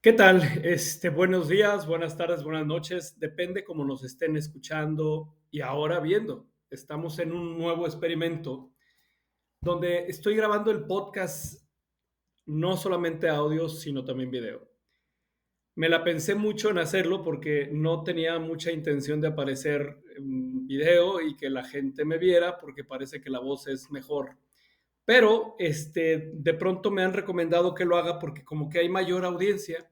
¿Qué tal? Buenos días, buenas tardes, buenas noches. Depende cómo nos estén escuchando y ahora viendo. Estamos en un nuevo experimento donde estoy grabando el podcast no solamente audio, sino también video. Me la pensé mucho en hacerlo porque no tenía mucha intención de aparecer en video y que la gente me viera porque parece que la voz es mejor. Pero de pronto me han recomendado que lo haga porque como que hay mayor audiencia.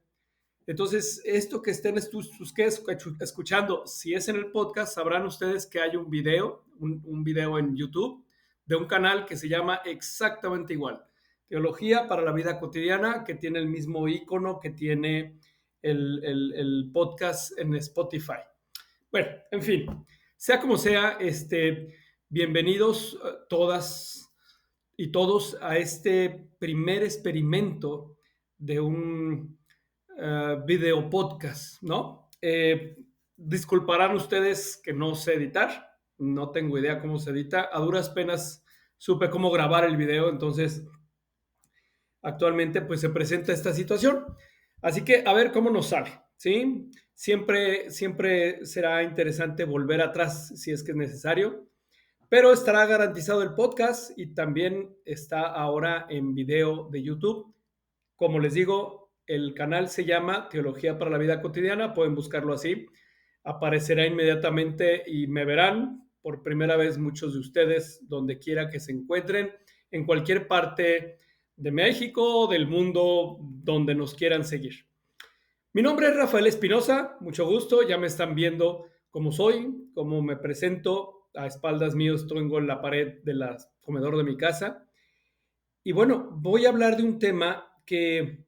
Entonces, esto que estén escuchando, si es en el podcast, sabrán ustedes que hay un video en YouTube de un canal que se llama exactamente igual. Teología para la vida cotidiana, que tiene el mismo icono que tiene el podcast en Spotify. Bueno, en fin, sea como sea, bienvenidos todas y todos a este primer experimento de un video podcast, ¿no? Disculparán ustedes que no sé editar, no tengo idea cómo se edita, a duras penas supe cómo grabar el video, entonces actualmente pues se presenta esta situación. Así que a ver cómo nos sale, ¿sí? Siempre será interesante volver atrás si es que es necesario, pero estará garantizado el podcast y también está ahora en video de YouTube. Como les digo, el canal se llama Teología para la Vida Cotidiana, pueden buscarlo así. Aparecerá inmediatamente y me verán por primera vez muchos de ustedes, donde quiera que se encuentren, en cualquier parte de México o del mundo donde nos quieran seguir. Mi nombre es Rafael Espinosa, mucho gusto, ya me están viendo cómo soy, cómo me presento. A espaldas míos tengo en la pared del comedor de mi casa. Y bueno, voy a hablar de un tema que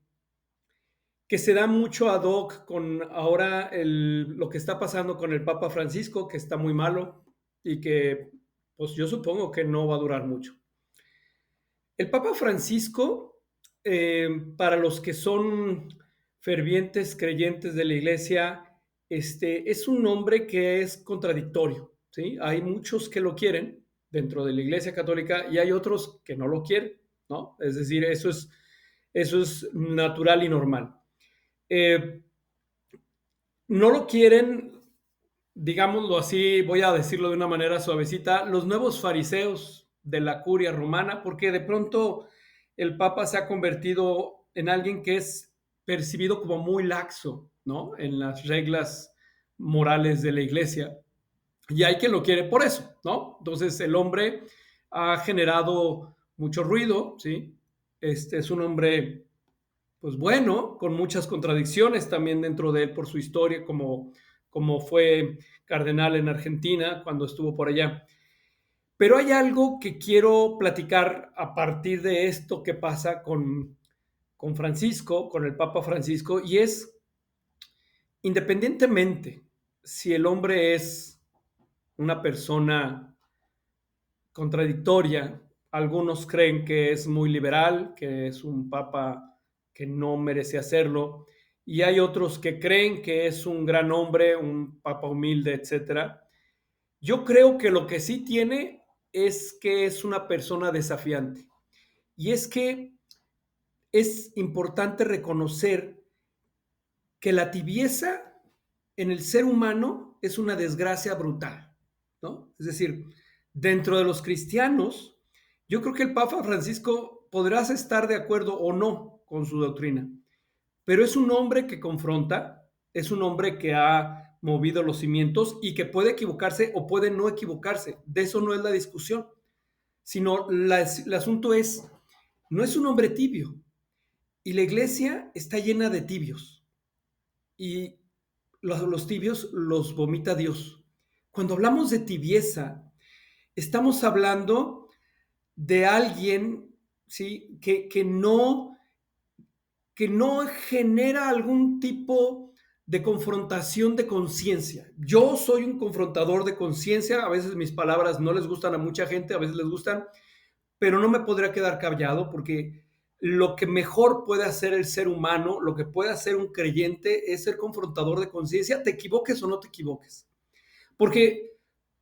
se da mucho ad hoc con ahora lo que está pasando con el Papa Francisco, que está muy malo y que pues yo supongo que no va a durar mucho. El Papa Francisco, para los que son fervientes creyentes de la iglesia, es un hombre que es contradictorio, ¿sí? Hay muchos que lo quieren dentro de la iglesia católica y hay otros que no lo quieren, ¿no? Es decir, eso es natural y normal. Eh, no lo quieren, digámoslo así, voy a decirlo de una manera suavecita, los nuevos fariseos de la curia romana, porque de pronto el Papa se ha convertido en alguien que es percibido como muy laxo, ¿no? En las reglas morales de la iglesia. Y hay quien lo quiere por eso, ¿no? Entonces el hombre ha generado mucho ruido, ¿sí? Este es un hombre pues bueno, con muchas contradicciones también dentro de él por su historia, como fue cardenal en Argentina cuando estuvo por allá. Pero hay algo que quiero platicar a partir de esto que pasa con Francisco, con el Papa Francisco, y es, independientemente si el hombre es una persona contradictoria, algunos creen que es muy liberal, que es un papa que no merece hacerlo, y hay otros que creen que es un gran hombre, un papa humilde, etcétera. Yo creo que lo que sí tiene es que es una persona desafiante. Y es que es importante reconocer que la tibieza en el ser humano es una desgracia brutal, ¿no? Es decir, dentro de los cristianos, yo creo que el Papa Francisco podrás estar de acuerdo o no con su doctrina, pero es un hombre que confronta, es un hombre que ha movido los cimientos y que puede equivocarse o puede no equivocarse. De eso no es la discusión, sino el asunto es, no es un hombre tibio y la iglesia está llena de tibios y los tibios los vomita Dios. Cuando hablamos de tibieza, estamos hablando de alguien, ¿sí? Que no genera algún tipo de confrontación de conciencia. Yo soy un confrontador de conciencia, a veces mis palabras no les gustan a mucha gente, a veces les gustan, pero no me podría quedar callado porque lo que mejor puede hacer el ser humano, lo que puede hacer un creyente es ser confrontador de conciencia, te equivoques o no te equivoques. Porque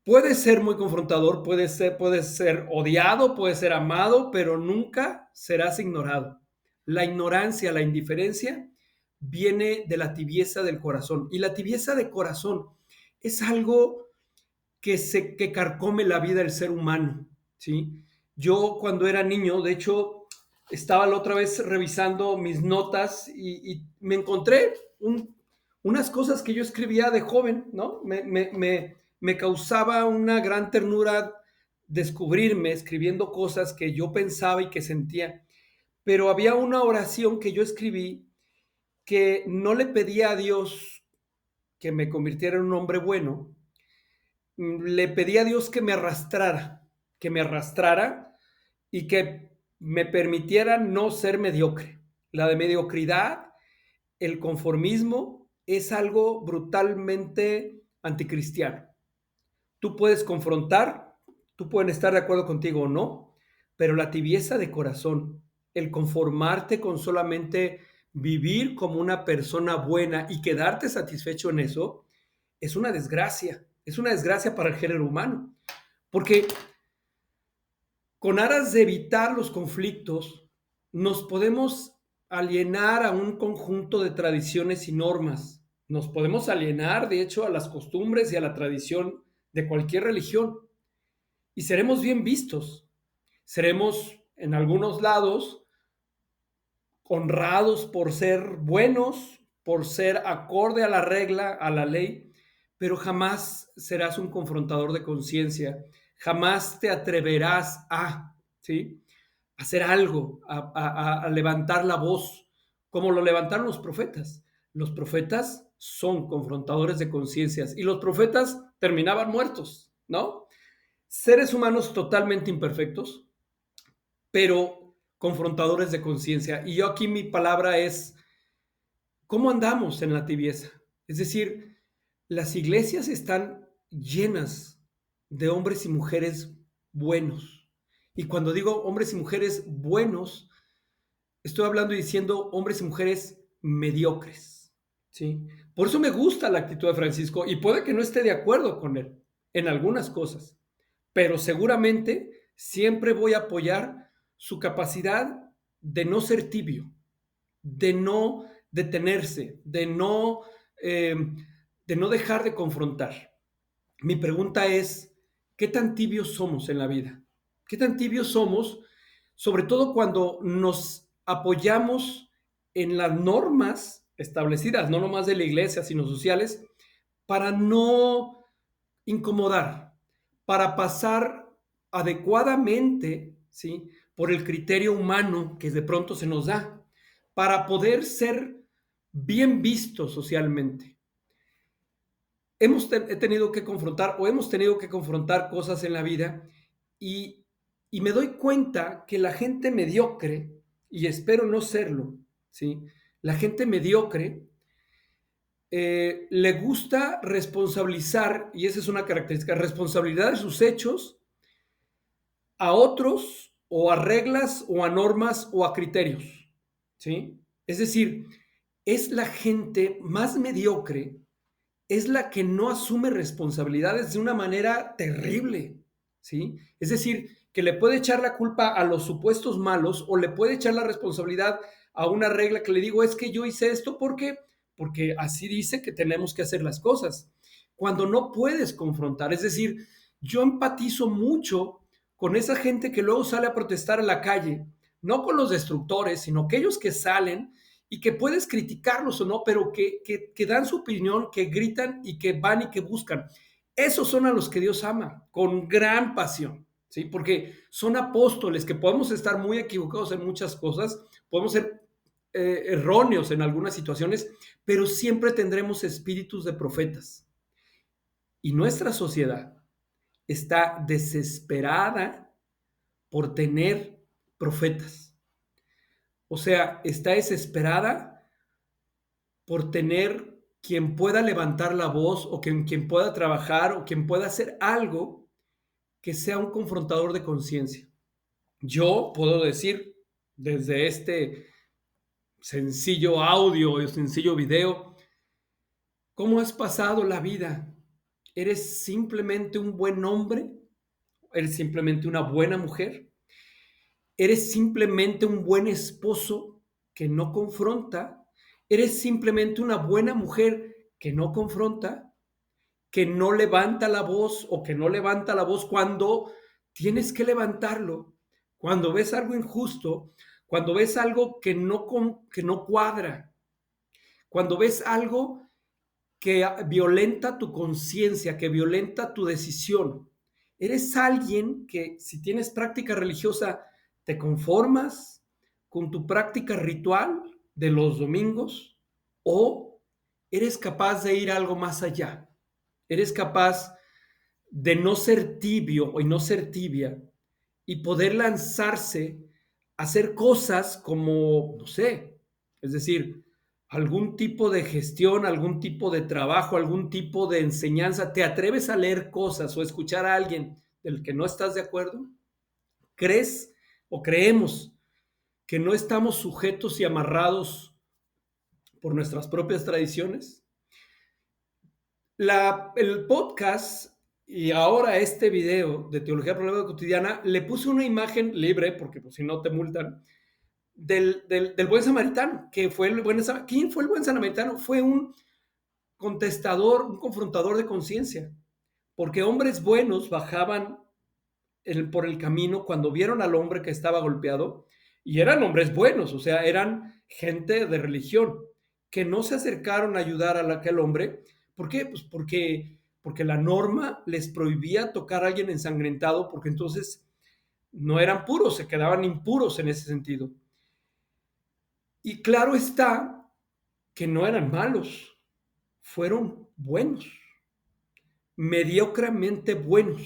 puede ser muy confrontador, puede ser odiado, puede ser amado, pero nunca serás ignorado. La ignorancia, la indiferencia viene de la tibieza del corazón. Y la tibieza de corazón es algo que carcome la vida del ser humano, ¿sí? Yo cuando era niño, de hecho, estaba la otra vez revisando mis notas y me encontré unas cosas que yo escribía de joven, ¿no? Me causaba una gran ternura descubrirme escribiendo cosas que yo pensaba y que sentía. Pero había una oración que yo escribí que no le pedía a Dios que me convirtiera en un hombre bueno, le pedí a Dios que me arrastrara y que me permitiera no ser mediocre. La de mediocridad, el conformismo, es algo brutalmente anticristiano. Tú puedes confrontar, tú pueden estar de acuerdo contigo o no, pero la tibieza de corazón, el conformarte con solamente vivir como una persona buena y quedarte satisfecho en eso, es una desgracia para el género humano, porque con aras de evitar los conflictos, nos podemos alienar a un conjunto de tradiciones y normas. Nos podemos alienar, de hecho, a las costumbres y a la tradición de cualquier religión y seremos bien vistos. Seremos, en algunos lados, honrados por ser buenos, por ser acorde a la regla, a la ley, pero jamás serás un confrontador de conciencia, jamás te atreverás a, ¿sí?, hacer algo, a levantar la voz, como lo levantaron los profetas. Los profetas son confrontadores de conciencias y los profetas terminaban muertos, ¿no? Seres humanos totalmente imperfectos, pero confrontadores de conciencia. Y yo aquí mi palabra es, ¿cómo andamos en la tibieza? Es decir, las iglesias están llenas de hombres y mujeres buenos. Y cuando digo hombres y mujeres buenos, estoy hablando y diciendo hombres y mujeres mediocres, ¿sí? Por eso me gusta la actitud de Francisco y puede que no esté de acuerdo con él en algunas cosas, pero seguramente siempre voy a apoyar su capacidad de no ser tibio, de no detenerse, eh, de no dejar de confrontar. Mi pregunta es, ¿qué tan tibios somos en la vida? ¿Qué tan tibios somos, sobre todo cuando nos apoyamos en las normas establecidas, no nomás de la iglesia, sino sociales, para no incomodar, para pasar adecuadamente, ¿sí?, por el criterio humano que de pronto se nos da, para poder ser bien vistos socialmente? He tenido que confrontar o hemos tenido que confrontar cosas en la vida y, y me doy cuenta que la gente mediocre, y espero no serlo, ¿sí? La gente mediocre le gusta responsabilizar, y esa es una característica, responsabilidad de sus hechos a otros o a reglas o a normas o a criterios, ¿sí? Es decir, es la gente más mediocre, es la que no asume responsabilidades de una manera terrible, ¿sí? Es decir, que le puede echar la culpa a los supuestos malos o le puede echar la responsabilidad a una regla que le digo, es que yo hice esto porque así dice que tenemos que hacer las cosas. Cuando no puedes confrontar, es decir, yo empatizo mucho con esa gente que luego sale a protestar a la calle, no con los destructores, sino aquellos que salen y que puedes criticarlos o no, pero que dan su opinión, que gritan y que van y que buscan. Esos son a los que Dios ama con gran pasión, ¿sí? Porque son apóstoles que podemos estar muy equivocados en muchas cosas, podemos ser erróneos en algunas situaciones, pero siempre tendremos espíritus de profetas. Y nuestra sociedad está desesperada por tener profetas. O sea, está desesperada por tener quien pueda levantar la voz o quien pueda trabajar o quien pueda hacer algo que sea un confrontador de conciencia. Yo puedo decir desde este sencillo audio y sencillo video, ¿cómo has pasado la vida? ¿Eres simplemente un buen hombre? ¿Eres simplemente una buena mujer? ¿Eres simplemente un buen esposo que no confronta? Eres simplemente una buena mujer que no confronta, que no levanta la voz o que no levanta la voz cuando tienes que levantarlo, cuando ves algo injusto, cuando ves algo que no cuadra, cuando ves algo que violenta tu conciencia, que violenta tu decisión. Eres alguien que, si tienes práctica religiosa, te conformas con tu práctica ritual de los domingos o eres capaz de ir algo más allá. Eres capaz de no ser tibio y no ser tibia y poder lanzarse a hacer cosas como, no sé, es decir, algún tipo de gestión, algún tipo de trabajo, algún tipo de enseñanza. ¿Te atreves a leer cosas o escuchar a alguien del que no estás de acuerdo? ¿Crees o creemos que no estamos sujetos y amarrados por nuestras propias tradiciones? El podcast y ahora este video de Teología Problemática Cotidiana, le puse una imagen libre, porque pues, si no te multan, del buen samaritano, que fue el buen samaritano. ¿Quién fue el buen samaritano? Fue un contestador, un confrontador de conciencia, porque hombres buenos bajaban por el camino cuando vieron al hombre que estaba golpeado, y eran hombres buenos, o sea, eran gente de religión, que no se acercaron a ayudar a aquel hombre. ¿Por qué? Pues porque la norma les prohibía tocar a alguien ensangrentado, porque entonces no eran puros, se quedaban impuros en ese sentido. Y claro está que no eran malos, fueron buenos, mediocremente buenos.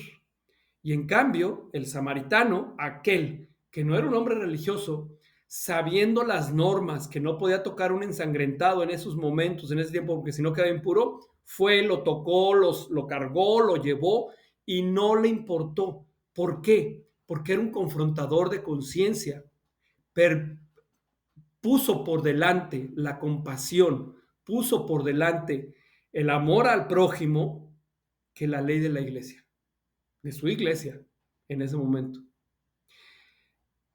Y en cambio, el samaritano, aquel que no era un hombre religioso, sabiendo las normas, que no podía tocar un ensangrentado en esos momentos, en ese tiempo, porque si no quedaba impuro, fue, lo tocó, lo cargó, lo llevó y no le importó. ¿Por qué? Porque era un confrontador de conciencia. Puso por delante la compasión, puso por delante el amor al prójimo que la ley de la iglesia, de su iglesia en ese momento.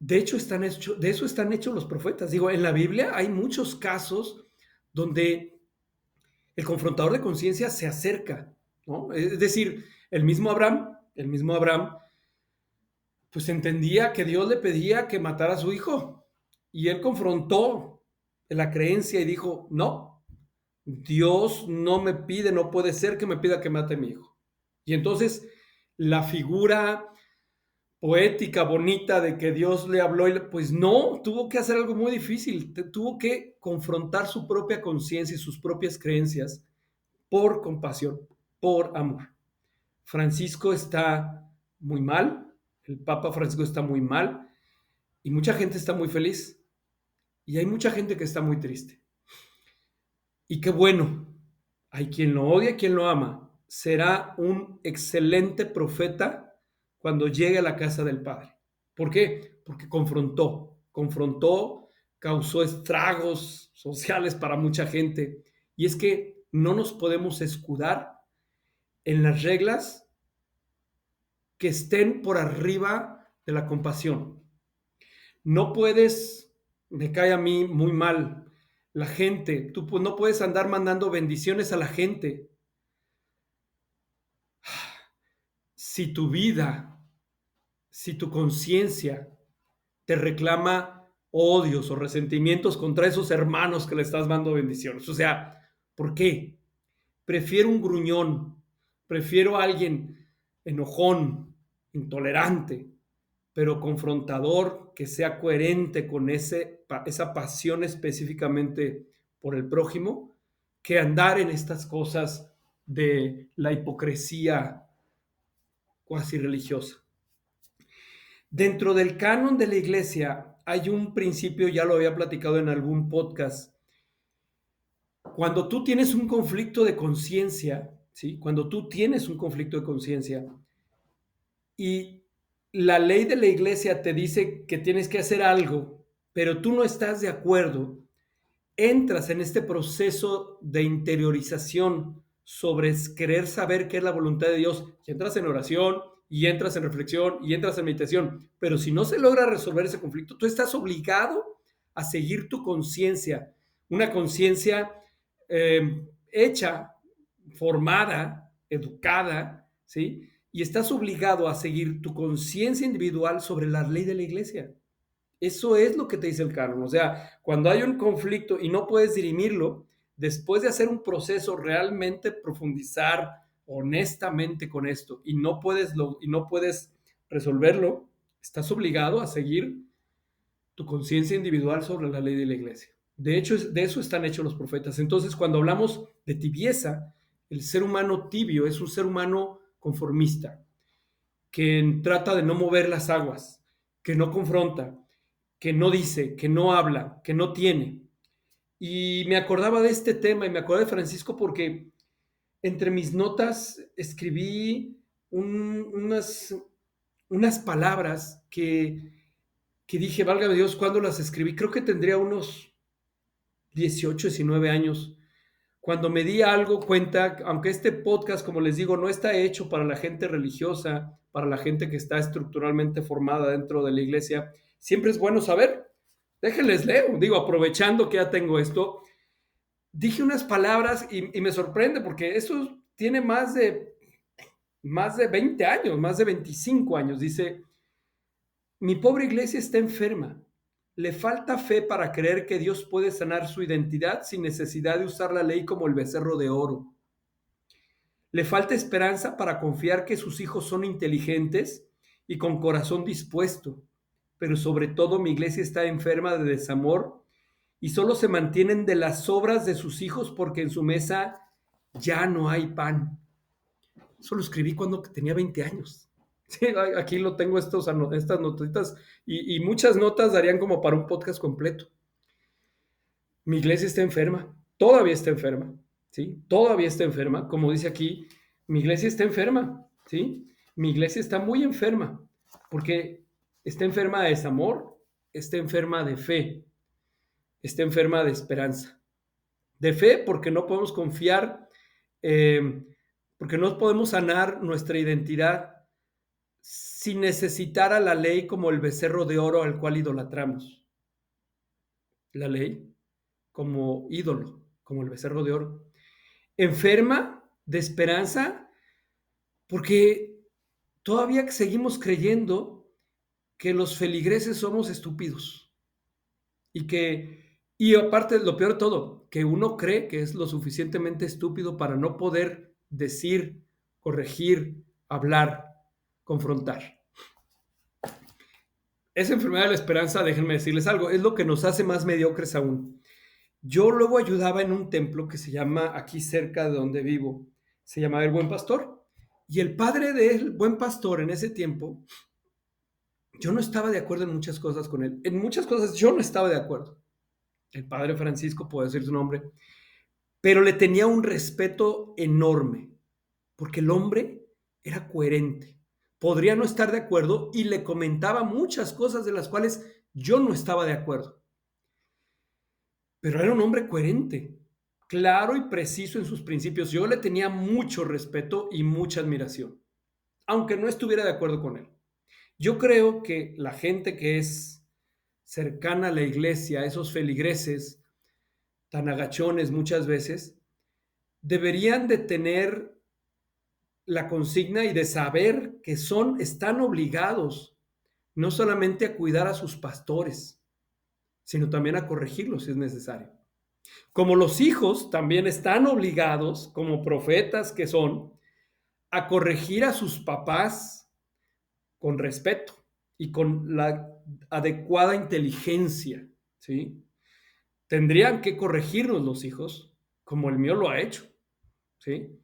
De hecho, de eso están hechos los profetas. Digo, en la Biblia hay muchos casos donde el confrontador de conciencia se acerca, ¿no? Es decir, el mismo Abraham, pues entendía que Dios le pedía que matara a su hijo y él confrontó la creencia y dijo, no, Dios no me pide, no puede ser que me pida que mate a mi hijo. Y entonces la figura poética, bonita de que Dios le habló, pues no, tuvo que hacer algo muy difícil, tuvo que confrontar su propia conciencia y sus propias creencias por compasión, por amor. Francisco está muy mal, el Papa Francisco está muy mal y mucha gente está muy feliz y hay mucha gente que está muy triste. Y qué bueno, hay quien lo odia, quien lo ama. Será un excelente profeta cuando llegue a la casa del Padre. ¿Por qué? Porque confrontó, causó estragos sociales para mucha gente. Y es que no nos podemos escudar en las reglas que estén por arriba de la compasión. No puedes, me cae a mí muy mal, la gente, tú no puedes andar mandando bendiciones a la gente. Si tu vida, si tu conciencia te reclama odios o resentimientos contra esos hermanos que le estás dando bendiciones. O sea, ¿por qué? Prefiero un gruñón, prefiero a alguien enojón, intolerante, pero confrontador, que sea coherente con esa pasión específicamente por el prójimo, que andar en estas cosas de la hipocresía cuasi religiosa. Dentro del canon de la iglesia hay un principio, ya lo había platicado en algún podcast. Cuando tú tienes un conflicto de conciencia, ¿sí? Cuando tú tienes un conflicto de conciencia y la ley de la iglesia te dice que tienes que hacer algo, pero tú no estás de acuerdo, entras en este proceso de interiorización sobre querer saber qué es la voluntad de Dios y entras en oración y entras en reflexión y entras en meditación, pero si no se logra resolver ese conflicto, tú estás obligado a seguir tu conciencia, una conciencia hecha, formada, educada, ¿sí? Y estás obligado a seguir tu conciencia individual sobre la ley de la iglesia. Eso es lo que te dice el canon. O sea, cuando hay un conflicto y no puedes dirimirlo, después de hacer un proceso realmente profundizar honestamente con esto y no puedes resolverlo, estás obligado a seguir tu conciencia individual sobre la ley de la iglesia. De hecho, de eso están hechos los profetas. Entonces, cuando hablamos de tibieza, el ser humano tibio es un ser humano conformista, que trata de no mover las aguas, que no confronta, que no dice, que no habla, que no tiene. Y me acordaba de este tema y me acordé de Francisco porque entre mis notas escribí unas palabras que dije, válgame Dios, ¿cuándo las escribí? Creo que tendría unos 18, 19 años. Cuando me di algo cuenta, aunque este podcast, como les digo, no está hecho para la gente religiosa, para la gente que está estructuralmente formada dentro de la iglesia, siempre es bueno saber. Déjenles leo, digo, aprovechando que ya tengo esto, dije unas palabras y me sorprende porque eso tiene más de 20 años, más de 25 años. Dice, mi pobre iglesia está enferma. Le falta fe para creer que Dios puede sanar su identidad sin necesidad de usar la ley como el becerro de oro. Le falta esperanza para confiar que sus hijos son inteligentes y con corazón dispuesto. Pero sobre todo mi iglesia está enferma de desamor y solo se mantienen de las sobras de sus hijos porque en su mesa ya no hay pan. Eso lo escribí cuando tenía 20 años. Sí, aquí lo tengo estas notitas y muchas notas darían como para un podcast completo. Mi iglesia está enferma, todavía está enferma, ¿sí? Todavía está enferma, como dice aquí, mi iglesia está enferma, ¿sí? Mi iglesia está muy enferma, porque está enferma de desamor, está enferma de fe, está enferma de esperanza. De fe porque no podemos confiar, eh, porque no podemos sanar nuestra identidad sin necesitar a la ley como el becerro de oro al cual idolatramos. La ley como ídolo, como el becerro de oro. Enferma de esperanza porque todavía seguimos creyendo que los feligreses somos estúpidos y aparte lo peor de todo, que uno cree que es lo suficientemente estúpido para no poder decir, corregir, hablar, confrontar. Esa enfermedad de la esperanza, déjenme decirles algo, es lo que nos hace más mediocres aún. Yo luego ayudaba en un templo que se llama, aquí cerca de donde vivo, se llamaba El Buen Pastor. Y el padre del Buen Pastor en ese tiempo, yo no estaba de acuerdo en muchas cosas con él. En muchas cosas yo no estaba de acuerdo. El padre Francisco, puedo decir su nombre, pero le tenía un respeto enorme, porque el hombre era coherente. Podría no estar de acuerdo y le comentaba muchas cosas de las cuales yo no estaba de acuerdo. Pero era un hombre coherente, claro y preciso en sus principios. Yo le tenía mucho respeto y mucha admiración, aunque no estuviera de acuerdo con él. Yo creo que la gente que es cercana a la iglesia, esos feligreses tan agachones muchas veces, deberían de tener la consigna y de saber que están obligados no solamente a cuidar a sus pastores, sino también a corregirlos si es necesario. Como los hijos también están obligados, como profetas que son, a corregir a sus papás con respeto y con la adecuada inteligencia, ¿sí? Tendrían que corregirnos los hijos, como el mío lo ha hecho, ¿sí?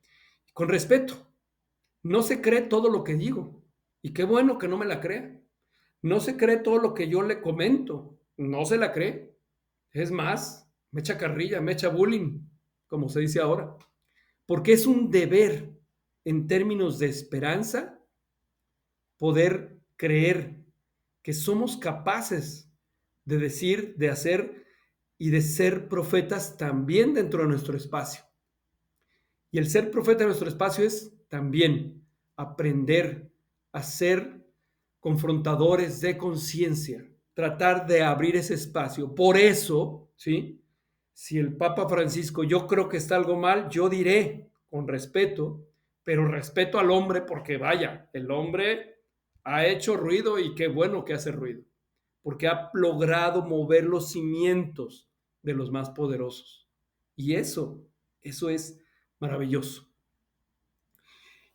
Con respeto. No se cree todo lo que digo, y qué bueno que no me la crea. No se cree todo lo que yo le comento, no se la cree. Es más, me echa carrilla, me echa bullying, como se dice ahora, porque es un deber en términos de esperanza poder creer que somos capaces de decir, de hacer y de ser profetas también dentro de nuestro espacio. Y el ser profeta de nuestro espacio es también aprender a ser confrontadores de conciencia, tratar de abrir ese espacio. Por eso, ¿sí? Si el Papa Francisco, yo creo que está algo mal, yo diré con respeto, pero respeto al hombre porque vaya, el hombre ha hecho ruido y qué bueno que hace ruido, porque ha logrado mover los cimientos de los más poderosos. Y eso es maravilloso.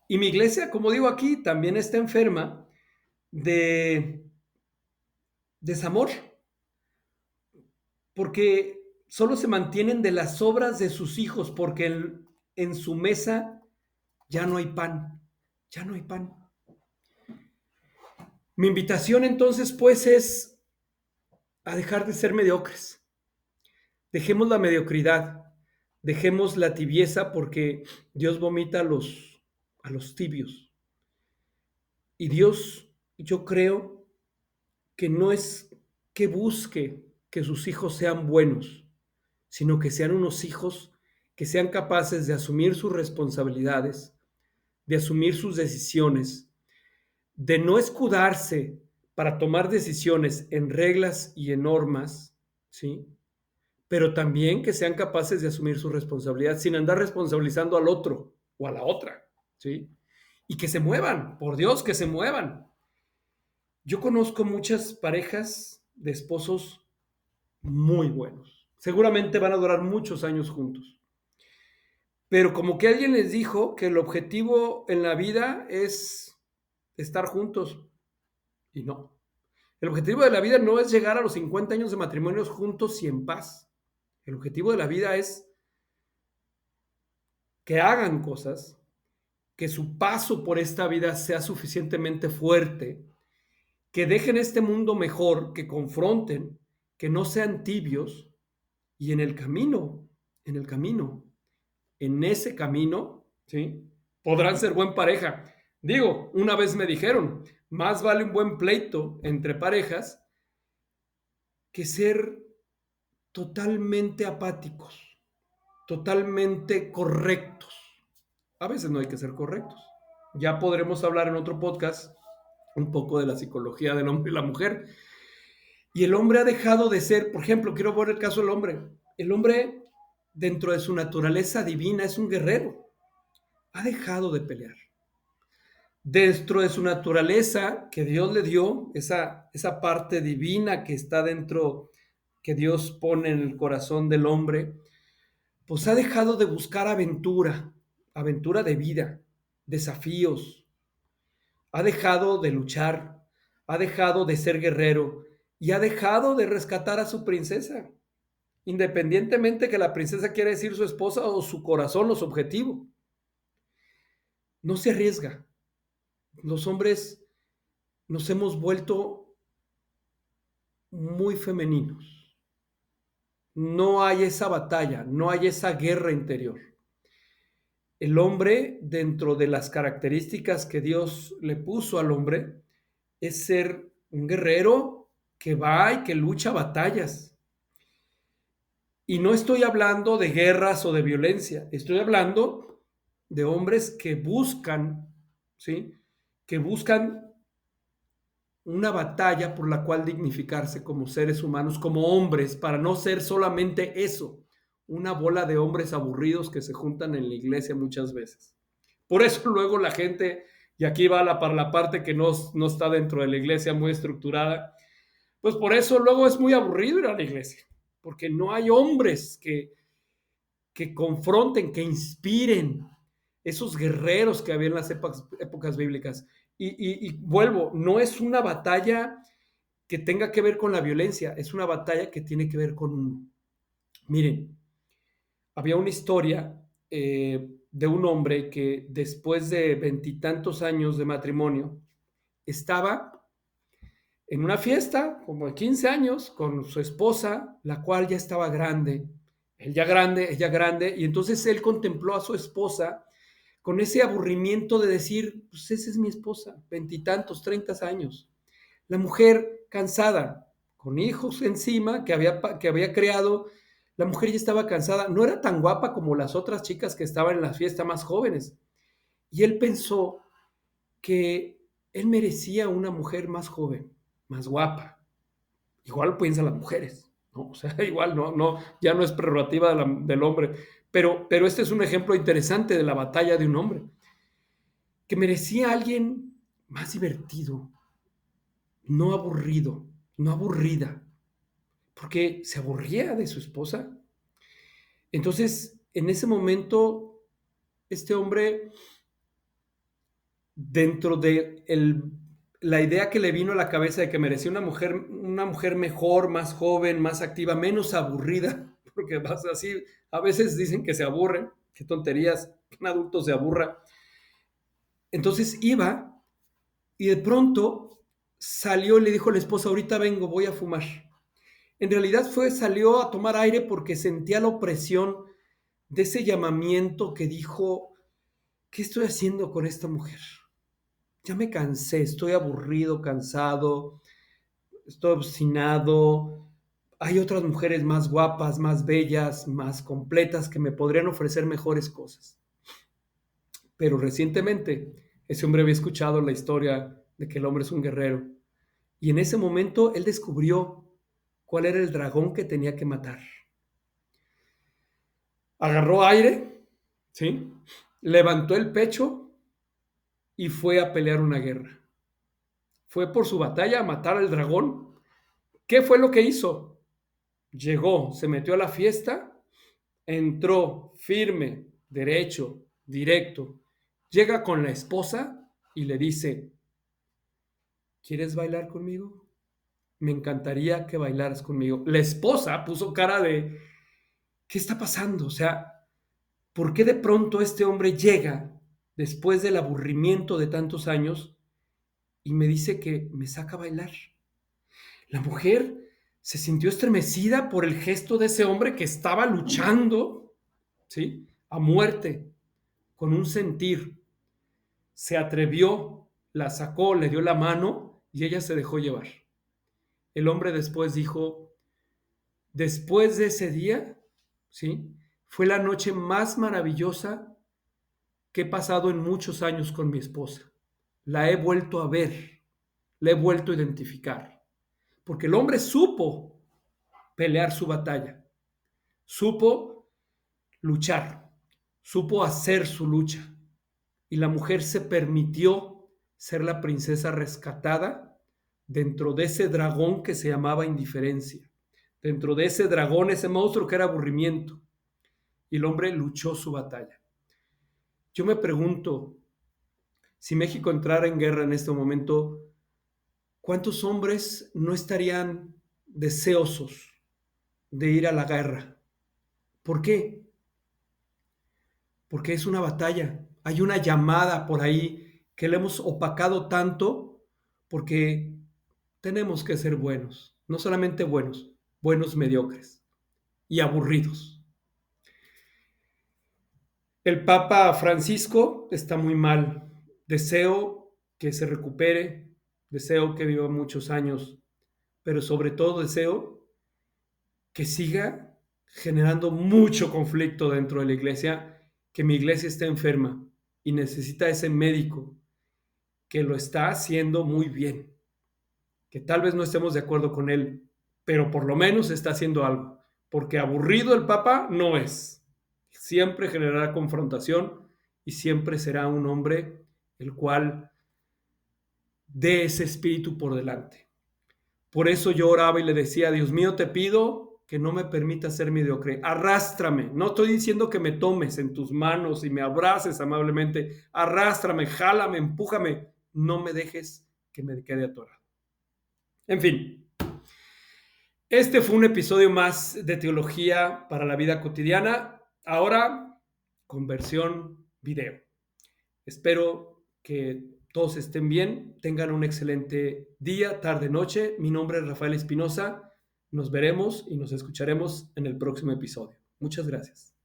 Y mi iglesia, como digo aquí, también está enferma de desamor, porque solo se mantienen de las obras de sus hijos, porque en su mesa ya no hay pan, ya no hay pan. Mi invitación entonces pues es a dejar de ser mediocres. Dejemos la mediocridad, dejemos la tibieza porque Dios vomita a los tibios. Y Dios, yo creo que no es que busque que sus hijos sean buenos, sino que sean unos hijos que sean capaces de asumir sus responsabilidades, de asumir sus decisiones, de no escudarse para tomar decisiones en reglas y en normas, ¿sí? Pero también que sean capaces de asumir su responsabilidad sin andar responsabilizando al otro o a la otra, ¿sí? Y que se muevan, por Dios, que se muevan. Yo conozco muchas parejas de esposos muy buenos. Seguramente van a durar muchos años juntos. Pero como que alguien les dijo que el objetivo en la vida es estar juntos. Y no. El objetivo de la vida no es llegar a los 50 años de matrimonio juntos y en paz. El objetivo de la vida es que hagan cosas, que su paso por esta vida sea suficientemente fuerte, que dejen este mundo mejor, que confronten, que no sean tibios y en el camino, en ese camino, ¿sí? Podrán ser buen pareja. Digo, una vez me dijeron, más vale un buen pleito entre parejas que ser totalmente apáticos, totalmente correctos. A veces no hay que ser correctos. Ya podremos hablar en otro podcast un poco de la psicología del hombre y la mujer. Y el hombre ha dejado de ser, por ejemplo, quiero poner el caso del hombre. El hombre, dentro de su naturaleza divina, es un guerrero. Ha dejado de pelear. Dentro de su naturaleza que Dios le dio, esa parte divina que está dentro, que Dios pone en el corazón del hombre, pues ha dejado de buscar aventura, aventura de vida, desafíos, ha dejado de luchar, ha dejado de ser guerrero y ha dejado de rescatar a su princesa, independientemente que la princesa quiera decir su esposa o su corazón o su objetivo. No se arriesga. Los hombres nos hemos vuelto muy femeninos. No hay esa batalla, no hay esa guerra interior. El hombre, dentro de las características que Dios le puso al hombre, es ser un guerrero que va y que lucha batallas. Y no estoy hablando de guerras o de violencia, estoy hablando de hombres que buscan, ¿sí? Que buscan una batalla por la cual dignificarse como seres humanos, como hombres, para no ser solamente eso, una bola de hombres aburridos que se juntan en la iglesia muchas veces. Por eso luego la gente, y aquí va para la parte que no está dentro de la iglesia muy estructurada, pues por eso luego es muy aburrido ir a la iglesia, porque no hay hombres que confronten, que inspiren esos guerreros que había en las épocas bíblicas. Y vuelvo, no es una batalla que tenga que ver con la violencia, es una batalla que tiene que ver con uno. Miren, había una historia de un hombre que después de veintitantos años de matrimonio estaba en una fiesta, como de 15 años, con su esposa, la cual ya estaba grande, él ya grande, ella grande, y entonces él contempló a su esposa con ese aburrimiento de decir, pues esa es mi esposa, veintitantos, 30 años. La mujer cansada, con hijos encima que había creado, la mujer ya estaba cansada, no era tan guapa como las otras chicas que estaban en la fiesta más jóvenes. Y él pensó que él merecía una mujer más joven, más guapa. Igual piensan las mujeres. ¿no? O sea, igual ya no es prerrogativa del hombre. Pero este es un ejemplo interesante de la batalla de un hombre que merecía a alguien más divertido, no aburrido, no aburrida, porque se aburría de su esposa. Entonces, en ese momento, este hombre, dentro de la idea que le vino a la cabeza de que merecía una mujer mejor, más joven, más activa, menos aburrida, porque vas así, a veces dicen que se aburren, qué tonterías, que un adulto se aburra. Entonces iba y de pronto salió y le dijo a la esposa, ahorita vengo, voy a fumar. En realidad salió a tomar aire porque sentía la opresión de ese llamamiento que dijo, ¿qué estoy haciendo con esta mujer? Ya me cansé, estoy aburrido, cansado, estoy obstinado. Hay otras mujeres más guapas, más bellas, más completas que me podrían ofrecer mejores cosas. Pero recientemente ese hombre había escuchado la historia de que el hombre es un guerrero. Y en ese momento él descubrió cuál era el dragón que tenía que matar. Agarró aire, ¿sí? Levantó el pecho y fue a pelear una guerra. Fue por su batalla a matar al dragón. ¿Qué fue lo que hizo? Llegó, se metió a la fiesta, entró firme, derecho, directo. Llega con la esposa y le dice, ¿quieres bailar conmigo? Me encantaría que bailaras conmigo. La esposa puso cara de, ¿qué está pasando? O sea, ¿por qué de pronto este hombre llega después del aburrimiento de tantos años y me dice que me saca a bailar? La mujer se sintió estremecida por el gesto de ese hombre que estaba luchando, ¿sí? A muerte, con un sentir. Se atrevió, la sacó, le dio la mano y ella se dejó llevar. El hombre después dijo, después de ese día, ¿sí? Fue la noche más maravillosa que he pasado en muchos años con mi esposa. La he vuelto a ver, la he vuelto a identificar. Porque el hombre supo pelear su batalla, supo luchar, supo hacer su lucha. Y la mujer se permitió ser la princesa rescatada dentro de ese dragón que se llamaba indiferencia, dentro de ese dragón, ese monstruo que era aburrimiento. Y el hombre luchó su batalla. Yo me pregunto, si México entrara en guerra en este momento, ¿cuántos hombres no estarían deseosos de ir a la guerra? ¿Por qué? Porque es una batalla. Hay una llamada por ahí que le hemos opacado tanto porque tenemos que ser buenos. No solamente buenos, buenos mediocres y aburridos. El Papa Francisco está muy mal. Deseo que se recupere, deseo que viva muchos años, pero sobre todo deseo que siga generando mucho conflicto dentro de la iglesia, que mi iglesia está enferma y necesita ese médico que lo está haciendo muy bien, que tal vez no estemos de acuerdo con él, pero por lo menos está haciendo algo, porque aburrido el Papa no es. Siempre generará confrontación y siempre será un hombre el cual dé ese espíritu por delante. Por eso yo oraba y le decía, Dios mío, te pido que no me permitas ser mediocre. Arrástrame. No estoy diciendo que me tomes en tus manos y me abraces amablemente. Arrástrame, jálame, empújame. No me dejes que me quede atorado. En fin, este fue un episodio más de teología para la vida cotidiana. Ahora con versión video. Espero que todos estén bien, tengan un excelente día, tarde, noche. Mi nombre es Rafael Espinosa. Nos veremos y nos escucharemos en el próximo episodio. Muchas gracias.